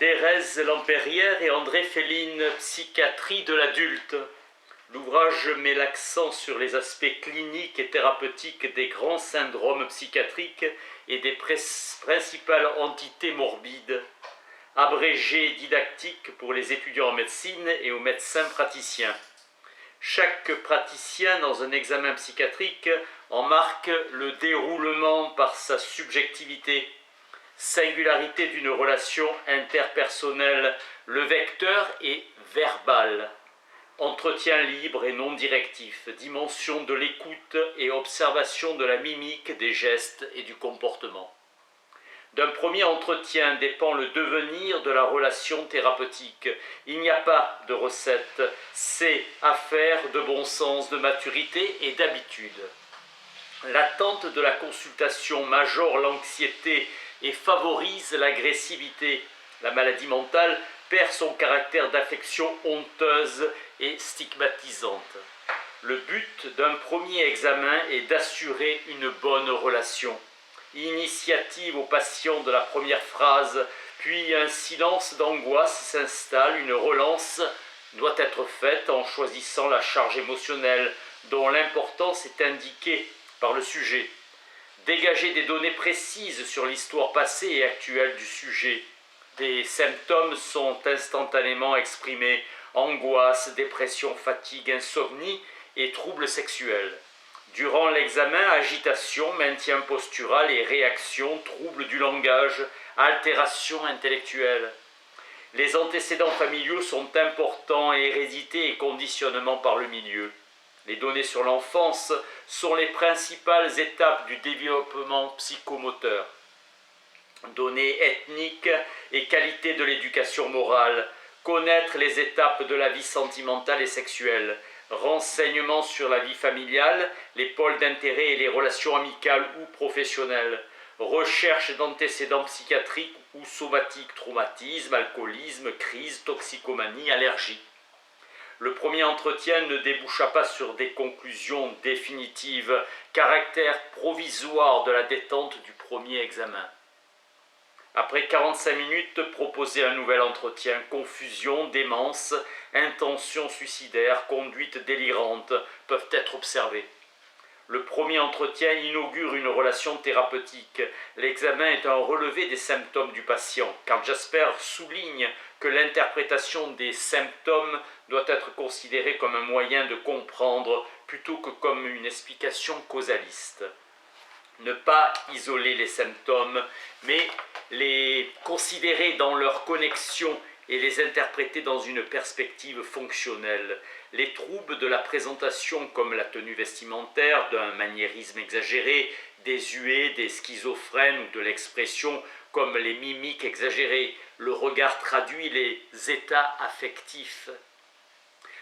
Thérèse Lampérière et André Féline, Psychiatrie de l'adulte. L'ouvrage met l'accent sur les aspects cliniques et thérapeutiques des grands syndromes psychiatriques et des principales entités morbides, abrégé et didactique pour les étudiants en médecine et aux médecins praticiens. Chaque praticien dans un examen psychiatrique en marque le déroulement par sa subjectivité, singularité d'une relation interpersonnelle, le vecteur est verbal, entretien libre et non directif, dimension de l'écoute et observation de la mimique, des gestes et du comportement. D'un premier entretien dépend le devenir de la relation thérapeutique. Il n'y a pas de recette, c'est affaire de bon sens, de maturité et d'habitude. L'attente de la consultation majore l'anxiété et favorise l'agressivité. La maladie mentale perd son caractère d'affection honteuse et stigmatisante. Le but d'un premier examen est d'assurer une bonne relation. Initiative au patient de la première phrase, puis un silence d'angoisse s'installe, une relance doit être faite en choisissant la charge émotionnelle dont l'importance est indiquée par le sujet. Dégager des données précises sur l'histoire passée et actuelle du sujet. Des symptômes sont instantanément exprimés, angoisse, dépression, fatigue, insomnie et troubles sexuels. Durant l'examen, agitation, maintien postural et réaction, troubles du langage, altération intellectuelle. Les antécédents familiaux sont importants, hérédité et conditionnement par le milieu. Les données sur l'enfance sont les principales étapes du développement psychomoteur. Données ethniques et qualité de l'éducation morale, connaître les étapes de la vie sentimentale et sexuelle, renseignements sur la vie familiale, les pôles d'intérêt et les relations amicales ou professionnelles, recherche d'antécédents psychiatriques ou somatiques, traumatisme, alcoolisme, crise, toxicomanie, allergie. Le premier entretien ne déboucha pas sur des conclusions définitives, caractère provisoire de la détente du premier examen. Après 45 minutes, proposer un nouvel entretien, confusion, démence, intention suicidaire, conduite délirante peuvent être observées. Le premier entretien inaugure une relation thérapeutique. L'examen est un relevé des symptômes du patient. Karl Jasper souligne que l'interprétation des symptômes doit être considérée comme un moyen de comprendre plutôt que comme une explication causaliste. Ne pas isoler les symptômes, mais les considérer dans leur connexion et les interpréter dans une perspective fonctionnelle. Les troubles de la présentation comme la tenue vestimentaire, d'un maniérisme exagéré, désuet, des schizophrènes ou de l'expression comme les mimiques exagérées, le regard traduit les états affectifs.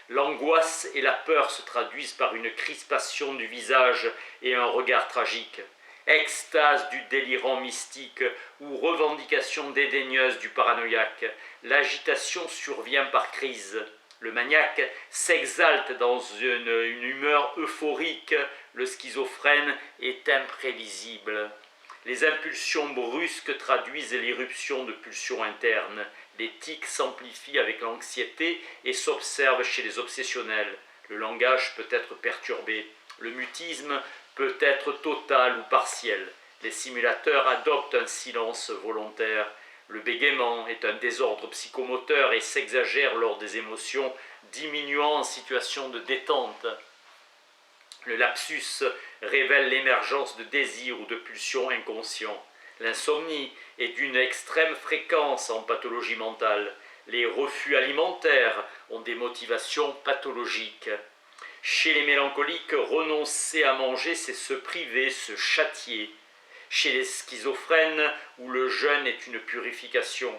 L'angoisse et la peur se traduisent par une crispation du visage et un regard tragique. Extase du délirant mystique ou revendication dédaigneuse du paranoïaque. L'agitation survient par crise. Le maniaque s'exalte dans une humeur euphorique. Le schizophrène est imprévisible. Les impulsions brusques traduisent l'irruption de pulsions internes. Les tics s'amplifient avec l'anxiété et s'observent chez les obsessionnels. Le langage peut être perturbé. Le mutisme peut être total ou partiel. Les simulateurs adoptent un silence volontaire. Le bégaiement est un désordre psychomoteur et s'exagère lors des émotions, diminuant en situation de détente. Le lapsus révèle l'émergence de désirs ou de pulsions inconscients. L'insomnie est d'une extrême fréquence en pathologie mentale. Les refus alimentaires ont des motivations pathologiques. Chez les mélancoliques, renoncer à manger, c'est se priver, se châtier. Chez les schizophrènes, où le jeûne est une purification,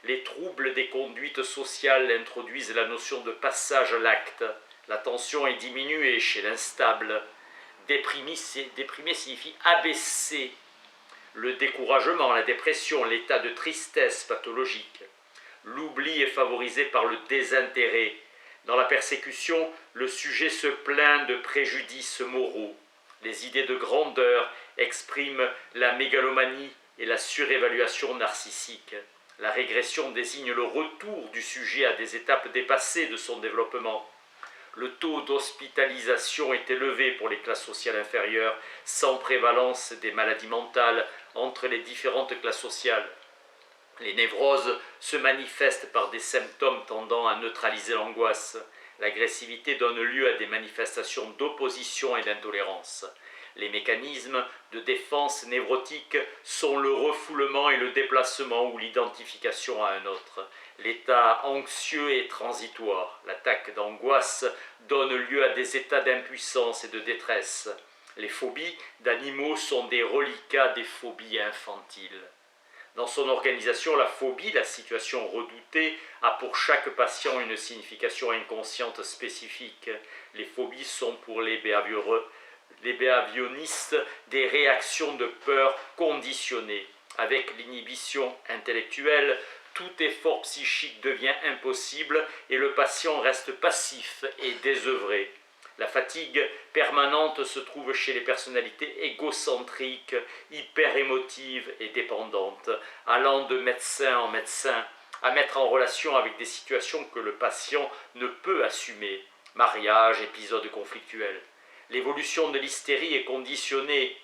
les troubles des conduites sociales introduisent la notion de passage à l'acte. L'attention est diminuée chez l'instable. Déprimé signifie abaisser. Le découragement, la dépression, l'état de tristesse pathologique. L'oubli est favorisé par le désintérêt. Dans la persécution, le sujet se plaint de préjudices moraux. Les idées de grandeur expriment la mégalomanie et la surévaluation narcissique. La régression désigne le retour du sujet à des étapes dépassées de son développement. Le taux d'hospitalisation est élevé pour les classes sociales inférieures, sans prévalence des maladies mentales entre les différentes classes sociales. Les névroses se manifestent par des symptômes tendant à neutraliser l'angoisse. L'agressivité donne lieu à des manifestations d'opposition et d'intolérance. Les mécanismes de défense névrotique sont le refoulement et le déplacement ou l'identification à un autre. L'état anxieux est transitoire. L'attaque d'angoisse donne lieu à des états d'impuissance et de détresse. Les phobies d'animaux sont des reliquats des phobies infantiles. Dans son organisation, la phobie, la situation redoutée, a pour chaque patient une signification inconsciente spécifique. Les phobies sont pour les behavionistes des réactions de peur conditionnées. Avec l'inhibition intellectuelle, tout effort psychique devient impossible et le patient reste passif et désœuvré. La fatigue permanente se trouve chez les personnalités égocentriques, hyper-émotives et dépendantes, allant de médecin en médecin, à mettre en relation avec des situations que le patient ne peut assumer, mariage, épisodes conflictuels. L'évolution de l'hystérie est conditionnée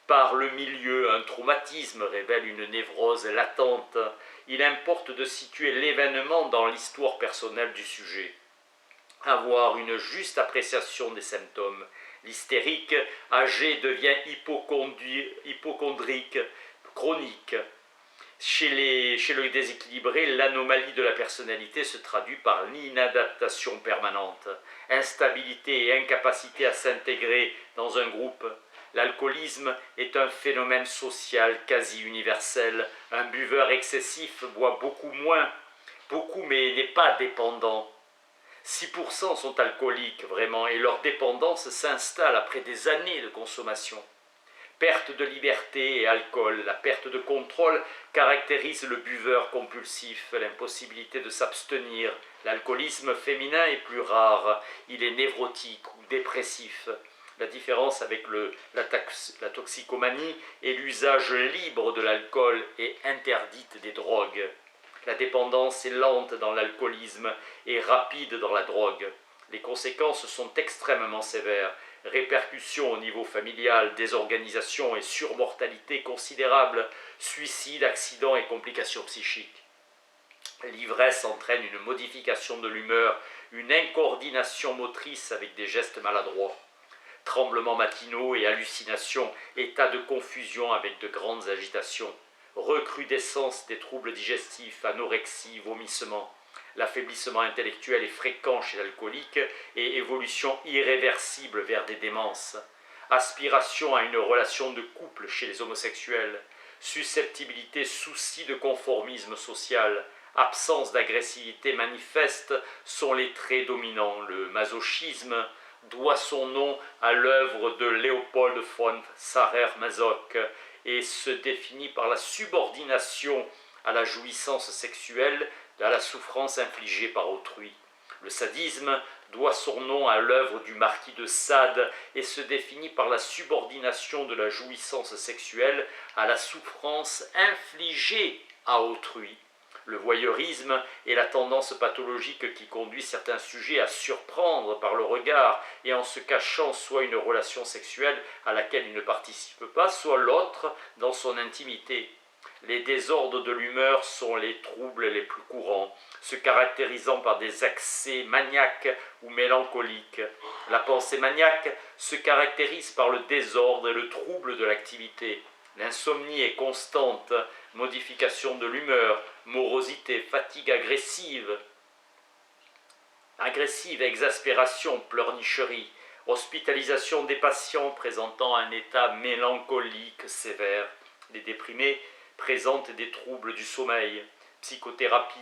par le milieu. Un traumatisme révèle une névrose latente. Il importe de situer l'événement dans l'histoire personnelle du sujet. Avoir une juste appréciation des symptômes. L'hystérique âgé devient hypocondrique chronique. Chez le déséquilibré, l'anomalie de la personnalité se traduit par l'inadaptation permanente, instabilité et incapacité à s'intégrer dans un groupe. L'alcoolisme est un phénomène social quasi universel. Un buveur excessif boit beaucoup mais n'est pas dépendant. 6% sont alcooliques vraiment et leur dépendance s'installe après des années de consommation. Perte de liberté et alcool. La perte de contrôle caractérise le buveur compulsif, l'impossibilité de s'abstenir. L'alcoolisme féminin est plus rare, il est névrotique ou dépressif. La différence avec la toxicomanie est l'usage libre de l'alcool et interdite des drogues. La dépendance est lente dans l'alcoolisme et rapide dans la drogue. Les conséquences sont extrêmement sévères. Répercussions au niveau familial, désorganisation et surmortalité considérables, suicides, accidents et complications psychiques. L'ivresse entraîne une modification de l'humeur, une incoordination motrice avec des gestes maladroits. Tremblements matinaux et hallucinations, état de confusion avec de grandes agitations. Recrudescence des troubles digestifs, anorexie, vomissements. L'affaiblissement intellectuel est fréquent chez l'alcoolique et évolution irréversible vers des démences. Aspiration à une relation de couple chez les homosexuels. Susceptibilité, souci de conformisme social. Absence d'agressivité manifeste sont les traits dominants. Le masochisme doit son nom à l'œuvre de Léopold von Sacher-Masoch et se définit par la subordination à la jouissance sexuelle à la souffrance infligée par autrui. Le sadisme doit son nom à l'œuvre du marquis de Sade et se définit par la subordination de la jouissance sexuelle à la souffrance infligée à autrui. Le voyeurisme est la tendance pathologique qui conduit certains sujets à surprendre par le regard et en se cachant soit une relation sexuelle à laquelle il ne participe pas, soit l'autre dans son intimité. Les désordres de l'humeur sont les troubles les plus courants, se caractérisant par des accès maniaques ou mélancoliques. La pensée maniaque se caractérise par le désordre et le trouble de l'activité. L'insomnie est constante, modification de l'humeur, morosité, fatigue agressive, exaspération, pleurnicherie, hospitalisation des patients présentant un état mélancolique sévère. Les déprimés présentent des troubles du sommeil, psychothérapie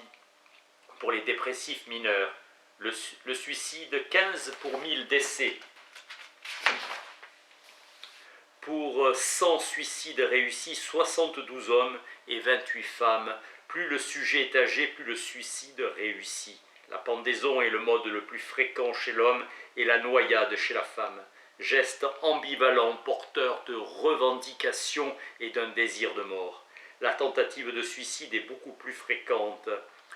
pour les dépressifs mineurs, le suicide 15 pour 1000 décès. Pour 100 suicides réussis, 72 hommes et 28 femmes. Plus le sujet est âgé, plus le suicide réussit. La pendaison est le mode le plus fréquent chez l'homme et la noyade chez la femme. Geste ambivalent, porteur de revendication et d'un désir de mort. la tentative de suicide est beaucoup plus fréquente.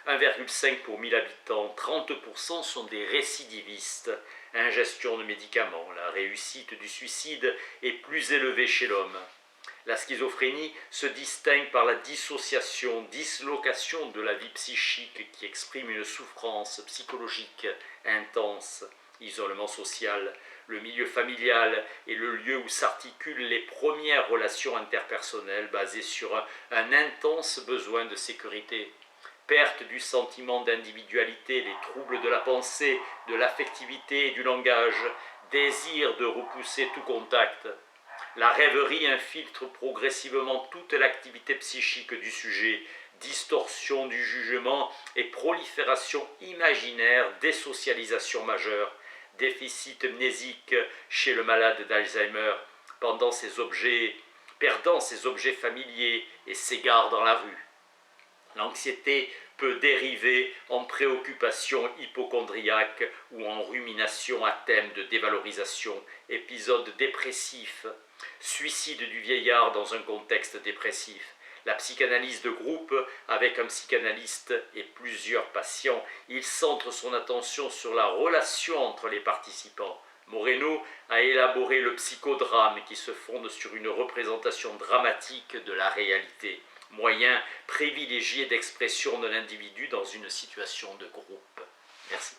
1,5 pour 1000 habitants, 30% sont des récidivistes. Ingestion de médicaments, la réussite du suicide est plus élevée chez l'homme. La schizophrénie se distingue par la dissociation, dislocation de la vie psychique qui exprime une souffrance psychologique intense, isolement social. Le milieu familial est le lieu où s'articulent les premières relations interpersonnelles basées sur un intense besoin de sécurité. Perte du sentiment d'individualité, les troubles de la pensée, de l'affectivité et du langage, désir de repousser tout contact. La rêverie infiltre progressivement toute l'activité psychique du sujet, distorsion du jugement et prolifération imaginaire, désocialisation majeure, déficit mnésique chez le malade d'Alzheimer, perdant ses objets familiers et s'égare dans la rue. L'anxiété peut dériver en préoccupation hypocondriaque ou en rumination à thème de dévalorisation, épisode dépressif, suicide du vieillard dans un contexte dépressif. La psychanalyse de groupe, avec un psychanalyste et plusieurs patients, il centre son attention sur la relation entre les participants. Moreno a élaboré le psychodrame qui se fonde sur une représentation dramatique de la réalité, moyen privilégié d'expression de l'individu dans une situation de groupe. Merci.